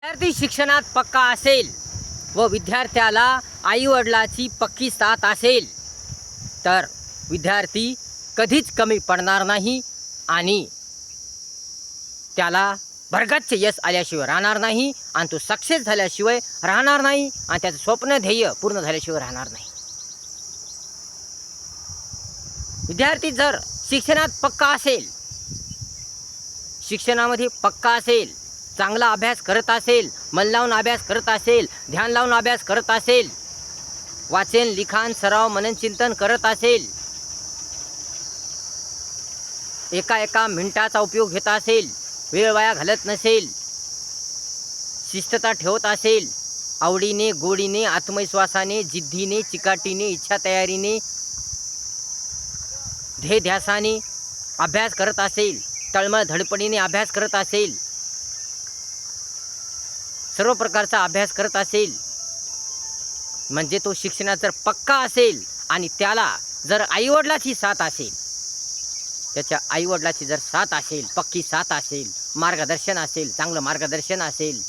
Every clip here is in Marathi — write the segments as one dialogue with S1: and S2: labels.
S1: विद्यार्थी शिक्षणात पक्का असेल व विद्यार्थ्याला आईवडिलाची पक्की साथ असेल तर विद्यार्थी कधीच कमी पडणार नाही आणि त्याला भरगच्च यश आल्याशिवाय राहणार नाही आणि तो सक्सेस झाल्याशिवाय राहणार नाही आणि त्याचं स्वप्न ध्येय पूर्ण झाल्याशिवाय राहणार नाही. विद्यार्थी जर शिक्षणात पक्का असेल, शिक्षणामध्ये पक्का असेल, चांगला अभ्यास करत असेल, मन लावून अभ्यास करत असेल, ध्यान लावून अभ्यास करत असेल, वाचन लिखाण सराव मनन चिंतन करत असेल, एका मिनिटाचा उपयोग घेत असेल, वेळ वाया घालत नसेल, शिस्तता ठेवत असेल, आवडीने गोडीने आत्मविश्वासाने जिद्दीने चिकाटीने इच्छा तयारीने ध्येय ध्यासाने अभ्यास करत असेल, तळमळ धडपडीने अभ्यास करत असेल, सर्व प्रकारचा अभ्यास करत असेल, म्हणजे तो शिक्षणात जर पक्का असेल आणि त्याला जर आईवडिलाची साथ असेल, त्याच्या आईवडिलाची जर साथ असेल, पक्की साथ असेल, मार्गदर्शन असेल, चांगलं मार्गदर्शन असेल,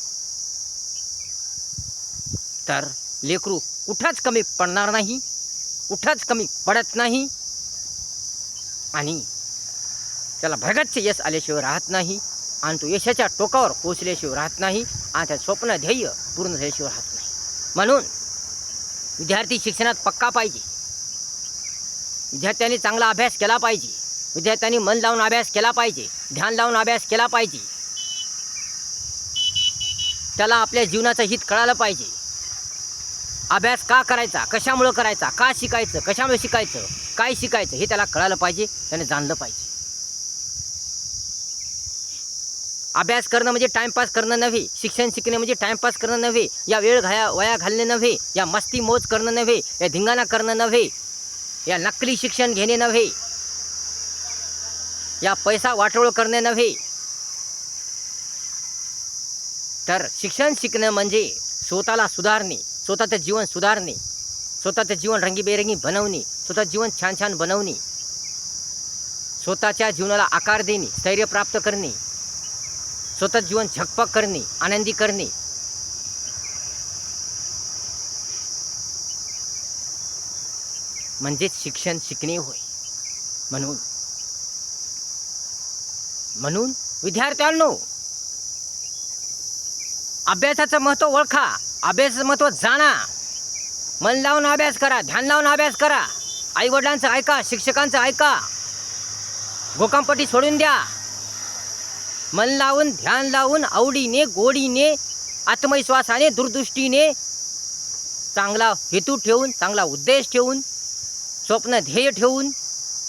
S1: तर लेकरू कुठंच कमी पडणार नाही, कुठंच कमी पडत नाही आणि त्याला भरगच्च यश आल्याशिवाय राहत नाही आणि तो यशाच्या टोकावर पोचल्याशिवाय राहत नाही आणि त्या स्वप्न ध्येय पूर्ण झाल्याशिवाय राहत नाही. म्हणून विद्यार्थी शिक्षणात पक्का पाहिजे. विद्यार्थ्यांनी चांगला अभ्यास केला पाहिजे, विद्यार्थ्यांनी मन लावून अभ्यास केला पाहिजे, ध्यान लावून अभ्यास केला पाहिजे. त्याला आपल्या जीवनाचं हित कळालं पाहिजे. अभ्यास का करायचा, कशामुळं करायचा, का शिकायचं, कशामुळे शिकायचं, काय शिकायचं हे त्याला कळालं पाहिजे, त्याने जाणलं पाहिजे. अभ्यास करणं म्हणजे टाईमपास करणं नव्हे, शिक्षण शिकणे म्हणजे टाईमपास करणं नव्हे, या वेळ वाया घालणे नव्हे, या मस्ती मोज करणं नव्हे, या धिंगाणा करणं नव्हे, या नकली शिक्षण घेणे नव्हे, या पैसा वाटोळ करणे नव्हे. तर शिक्षण शिकणं म्हणजे स्वतःला सुधारणे, स्वतःचं जीवन सुधारणे, स्वतःचं जीवन रंगीबेरंगी बनवणे, स्वतःचं जीवन छान छान बनवणे, स्वतःच्या जीवनाला आकार देणे, स्थैर्य प्राप्त करणे, स्वतःचं जीवन झकपक करणे, आनंदी करणे. म्हणजेच शिक्षण शिकणे होय. म्हणून विद्यार्थ्यांनो, अभ्यासाचं महत्त्व ओळखा, अभ्यासाचं महत्त्व जाणा, मन लावून अभ्यास करा, ध्यान लावून अभ्यास करा, आईवडिलांचं ऐका, शिक्षकांचं ऐका, घोकांपट्टी सोडून द्या. मन लावून ध्यान लावून आवडीने गोडीने आत्मविश्वासाने दूरदृष्टीने चांगला हेतू ठेवून, चांगला उद्देश ठेवून, स्वप्न ध्येय ठेवून,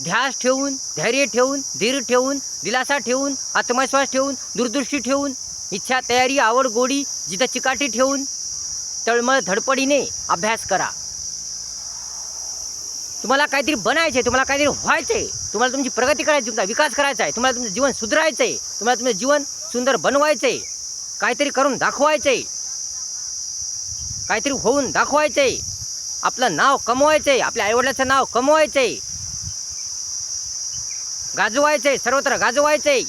S1: ध्यास ठेवून, धैर्य ठेवून, धीर ठेवून, दिलासा ठेवून, आत्मविश्वास ठेवून, दूरदृष्टी ठेवून, इच्छा तयारी आवड गोडी जिथं चिकाटी ठेवून तळमळ धडपडीने अभ्यास करा. तुम्हाला काहीतरी बनायचं आहे, तुम्हाला काहीतरी व्हायचं आहे, तुम्हाला तुमची प्रगती करायची, तुमचा विकास करायचा आहे, तुम्हाला तुमचं जीवन सुधारायचं आहे, तुम्हाला तुमचं जीवन सुंदर बनवायचं आहे, काहीतरी करून दाखवायचं आहे, काहीतरी होऊन दाखवायचं आहे, आपलं नाव कमवायचं आहे, आपल्या आईवडिलाचं नाव कमवायचं आहे, गाजवायचं आहे, सर्वत्र गाजवायचं आहे.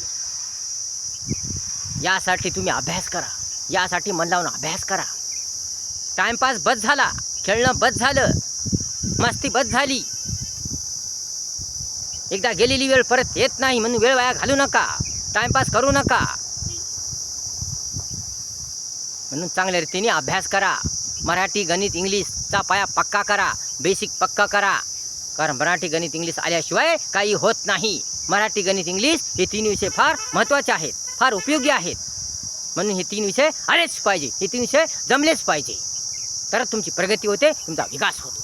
S1: यासाठी तुम्ही अभ्यास करा, यासाठी मन लावून अभ्यास करा. टाईमपास बस झाला, खेळणं बस झालं, मस्ती बस झाली. एकदा गेलेली वेळ परत येत नाही म्हणून वेळ वाया घालू नका, टाईमपास करू नका. म्हणून चांगल्या रीतीने अभ्यास करा. मराठी गणित इंग्लिशचा पाया पक्का करा, बेसिक पक्का करा. कारण मराठी गणित इंग्लिश आल्याशिवाय काही होत नाही. मराठी गणित इंग्लिश हे 3 विषय फार महत्त्वाचे आहेत, फार उपयोगी आहेत. म्हणून हे 3 विषय आलेच पाहिजे, हे 3 विषय जमलेच पाहिजे, तरच तुमची प्रगती होते, तुमचा विकास होतो.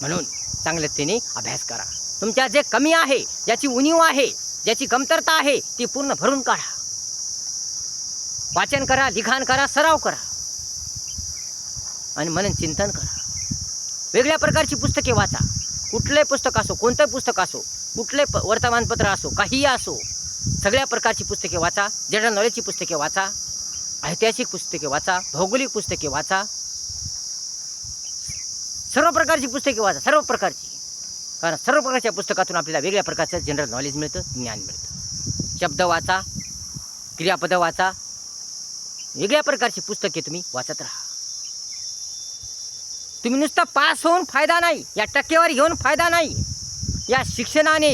S1: म्हणून चांगल्या रीतीने अभ्यास करा. तुमच्या जे कमी आहे, ज्याची उणीव आहे, ज्याची कमतरता आहे ती पूर्ण भरून काढा. वाचन करा, लिखाण करा, सराव करा आणि मनन चिंतन करा. वेगळ्या प्रकारची पुस्तके वाचा. कुठले पुस्तक असो, कोणतं पुस्तक असो, कुठले वर्तमानपत्र असो, काहीही असो, सगळ्या प्रकारची पुस्तके वाचा. जनरल नॉलेजची पुस्तके वाचा, ऐतिहासिक पुस्तके वाचा, भौगोलिक पुस्तके वाचा, सर्व प्रकारची पुस्तके वाचा, सर्व प्रकारची. कारण सर्व प्रकारच्या पुस्तकातून आपल्याला वेगळ्या प्रकारचं जनरल नॉलेज मिळतं, ज्ञान मिळतं. शब्द वाचा, क्रियापद वाचा, वेगळ्या प्रकारची पुस्तके तुम्ही वाचत राहा. तुम्ही नुसतं पास होऊन फायदा नाही, या टक्केवारी घेऊन फायदा नाही. या शिक्षणाने,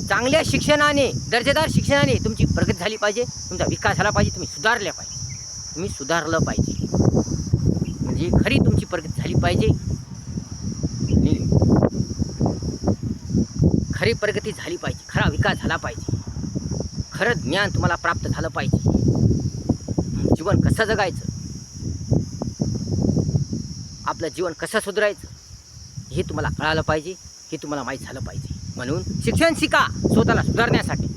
S1: चांगल्या शिक्षणाने, दर्जेदार शिक्षणाने तुमची प्रगती झाली पाहिजे, तुमचा विकास झाला पाहिजे, तुम्ही सुधारले पाहिजे, तुम्ही सुधारलं पाहिजे. म्हणजे खरी तुमची प्रगती झाली पाहिजे. खरी प्रगती झाली पाहिजे, खरा विकास झाला पाहिजे, खरं ज्ञान तुम्हाला प्राप्त झालं पाहिजे. जीवन कसं जगायचं, आपलं जीवन कसं सुधारायचं हे तुम्हाला कळालं पाहिजे, हे तुम्हाला माहीत झालं पाहिजे. म्हणून शिक्षण शिका स्वतःला सुधारण्यासाठी.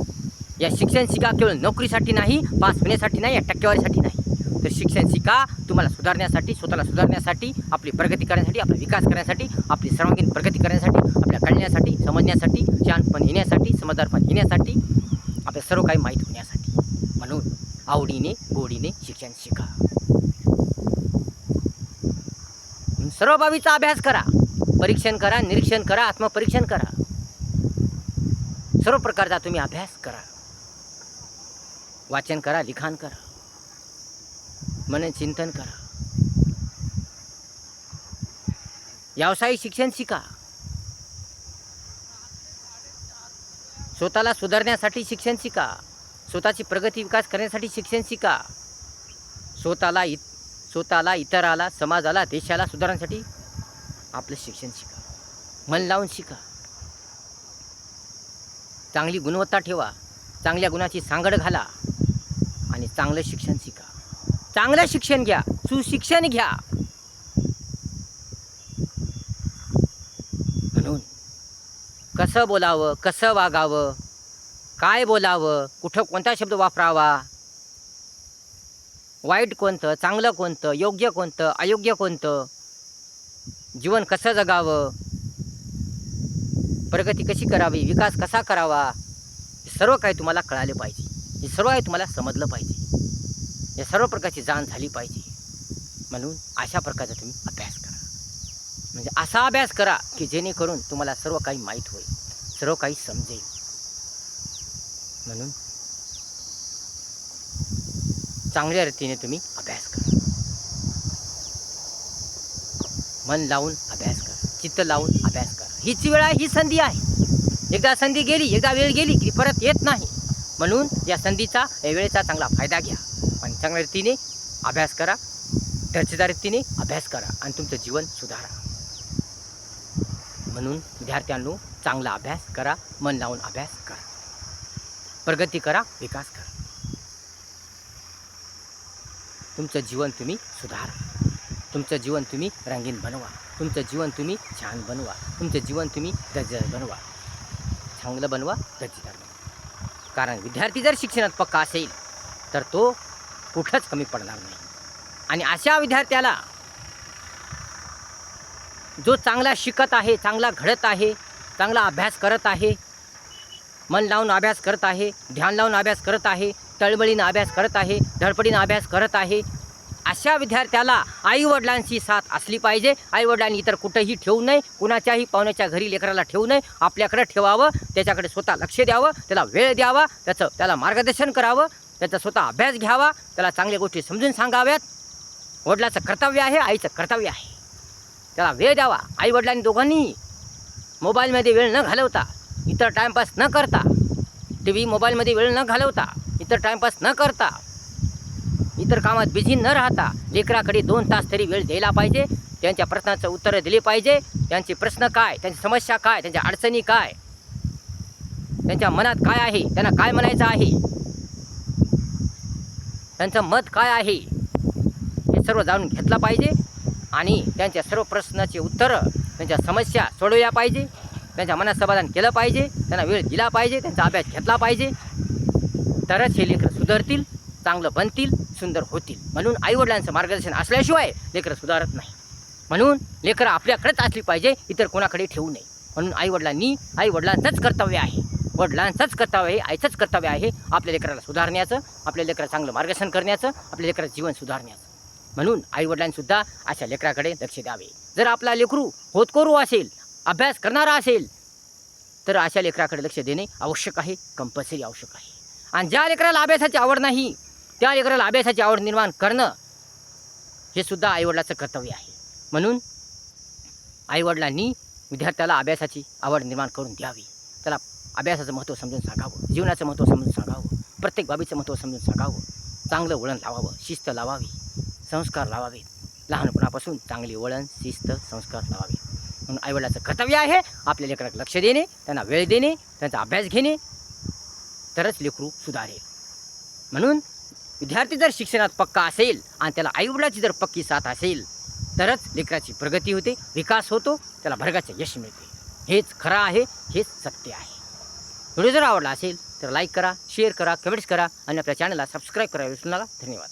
S1: या शिक्षण शिका केवळ नोकरीसाठी नाही, पास होण्यासाठी नाही, या टक्केवारीसाठी नाही, तर शिक्षण शिका तुम्हाला सुधारण्यासाठी, स्वतःला सुधारण्यासाठी, आपली प्रगती करण्यासाठी, आपला विकास करण्यासाठी, आपली सर्वांगीण प्रगती करण्यासाठी, आपल्या कळण्यासाठी, समजण्यासाठी, शहाणपण येण्यासाठी, समजदारपण येण्यासाठी, आपल्या सर्व काही माहीत होण्यासाठी. म्हणून आवडीने गोडीने शिक्षण शिका. सर्व बाबीचा अभ्यास करा, परीक्षण करा, निरीक्षण करा, आत्मपरीक्षण करा. सर्व प्रकारचा तुम्ही अभ्यास करा, वाचन करा, लिखाण करा, मनन चिंतन करा. व्यावसायिक शिक्षण शिका, स्वतःला सुधारण्यासाठी शिक्षण शिका, स्वतःची प्रगती विकास करण्यासाठी शिक्षण शिका, स्वतःला इतराला, समाजाला, देशाला सुधारण्यासाठी आपलं शिक्षण शिका. मन लावून शिका, चांगली गुणवत्ता ठेवा, चांगल्या गुणाची सांगड घाला आणि चांगलं शिक्षण शिका. चांगलं शिक्षण घ्या, सुशिक्षण घ्या. म्हणून कसं बोलावं, कसं वागावं, काय बोलावं, कुठं कोणता शब्द वापरावा, वाईट कोणतं, चांगलं कोणतं, योग्य कोणतं, अयोग्य कोणतं, जीवन कसं जगावं, प्रगती कशी करावी, विकास कसा करावा, हे सर्व काही तुम्हाला कळाले पाहिजे, हे सर्व काही तुम्हाला समजलं पाहिजे, या सर्व प्रकारची जाण झाली पाहिजे. म्हणून अशा प्रकारचा तुम्ही अभ्यास करा. म्हणजे असा अभ्यास करा की जेणेकरून तुम्हाला सर्व काही माहीत होईल, सर्व काही समजेल. म्हणून चांगल्या रीतीने तुम्ही अभ्यास करा, मन लावून अभ्यास करा, चित्त लावून अभ्यास करा. हीच वेळ आहे, ही संधी आहे. एकदा संधी गेली, एकदा वेळ गेली की परत येत नाही. म्हणून या संधीचा, या वेळेचा चांगला फायदा घ्या आणि चांगल्या रीतीने अभ्यास करा, दर्जेदार रीतीने अभ्यास करा आणि तुमचं जीवन सुधारा. म्हणून विद्यार्थ्यांनो, चांगला अभ्यास करा, मन लावून अभ्यास करा, प्रगती करा, विकास करा. तुमचं जीवन तुम्ही सुधारा, तुमचं जीवन तुम्ही रंगीन बनवा, तुमचं जीवन तुम्ही छान बनवा, तुमचं जीवन तुम्ही दर्जेदार बनवा, चांगलं बनवा, दर्जेदार बनवा. कारण विद्यार्थी जर शिक्षणात पक्का असेल तर तो कुठंच कमी पडणार नाही. आणि अशा विद्यार्थ्याला जो चांगला शिकत आहे, चांगला घडत आहे, चांगला अभ्यास करत आहे, मन लावून अभ्यास करत आहे, ध्यान लावून अभ्यास करत आहे, तळमळीनं अभ्यास करत आहे, धडपडीनं अभ्यास करत आहे, अशा विद्यार्थ्याला आईवडिलांची साथ असली पाहिजे. आईवडिलांनी इतर कुठंही ठेवू नये, कुणाच्याही पाहुण्याच्या घरी लेकराला ठेवू नये, आपल्याकडे ठेवावं, त्याच्याकडे स्वतः लक्ष द्यावं, त्याला वेळ द्यावा, त्याला मार्गदर्शन करावं, त्याचा स्वतः अभ्यास घ्यावा, त्याला चांगल्या गोष्टी समजून सांगाव्यात. वडिलाचं कर्तव्य आहे, आईचं कर्तव्य आहे, त्याला वेळ द्यावा. आईवडिलांनी दोघांनी मोबाईलमध्ये वेळ न घालवता, इतर टाईमपास न करता, टी व्ही मोबाईलमध्ये वेळ न घालवता, इतर टाईमपास न करता, इतर कामात बिझी न राहता लेकराकडे 2 तास तरी वेळ द्यायला पाहिजे. त्यांच्या प्रश्नाचं उत्तरं दिली पाहिजे. त्यांचे प्रश्न काय, त्यांची समस्या काय, त्यांच्या अडचणी काय, त्यांच्या मनात काय आहे, त्यांना काय म्हणायचं आहे, त्यांचं मत काय आहे, हे सर्व जाणून घेतलं पाहिजे. आणि त्यांच्या सर्व प्रश्नाचे उत्तरं, त्यांच्या समस्या सोडवल्या पाहिजे, त्यांच्या मनात समाधान केलं पाहिजे, त्यांना वेळ दिला पाहिजे, त्यांचा अभ्यास घेतला पाहिजे. तरच हे लेकरं सुधारतील, चांगलं बनतील, सुंदर होतील. म्हणून आईवडिलांचं मार्गदर्शन असल्याशिवाय लेकरं सुधारत नाही. म्हणून लेकरं आपल्याकडेच असली पाहिजे, इतर कोणाकडे ठेवू नये. म्हणून आईवडिलांचंच कर्तव्य आहे, वडिलांचंच कर्तव्य आहे, आईचंच कर्तव्य आहे आपल्या लेकराला सुधारण्याचं, आपल्या लेकराला चांगलं मार्गदर्शन करण्याचं, आपल्या लेकराचं जीवन सुधारण्याचं. म्हणून आईवडिलांनीसुद्धा अशा लेकराकडे लक्ष द्यावे. जर आपला लेकरू होतकरू असेल, अभ्यास करणारा असेल, तर अशा लेकराकडे लक्ष देणे आवश्यक आहे, कंपल्सरी आवश्यक आहे. आणि ज्या लेकराला अभ्यासाची आवड नाही, त्या लेकराला अभ्यासाची आवड निर्माण करणं हे सुद्धा आईवडिलाचं कर्तव्य आहे. म्हणून आईवडिलांनी विद्यार्थ्याला अभ्यासाची आवड निर्माण करून द्यावी. त्याला अभ्यासाचं महत्त्व समजून सांगावं, जीवनाचं महत्त्व समजून सांगावं, प्रत्येक बाबीचं महत्त्व समजून सांगावं, चांगलं वळण लावावं, शिस्त लावावी, संस्कार लावावेत. लहानपणापासून चांगली वळण, शिस्त, संस्कार लावावे. म्हणून आईवडिलाचं कर्तव्य आहे आपल्या लेकराकडे लक्ष देणे, त्यांना वेळ देणे, त्यांचा अभ्यास घेणे, तरच लेकरू सुधारेल. म्हणून विद्यार्थी जर शिक्षणात पक्का असेल आणि त्याला आईवडिलाची जर पक्की साथ असेल तरच लेकराची प्रगती होते, विकास होतो, त्याला भरगाचे यश मिळते. हेच खरं आहे, हेच सत्य आहे. व्हिडिओ जर आवडला असेल तर लाईक करा, शेअर करा, कमेंट्स करा आणि आपल्या चॅनलला सबस्क्राईब करायला विसरू नका. धन्यवाद.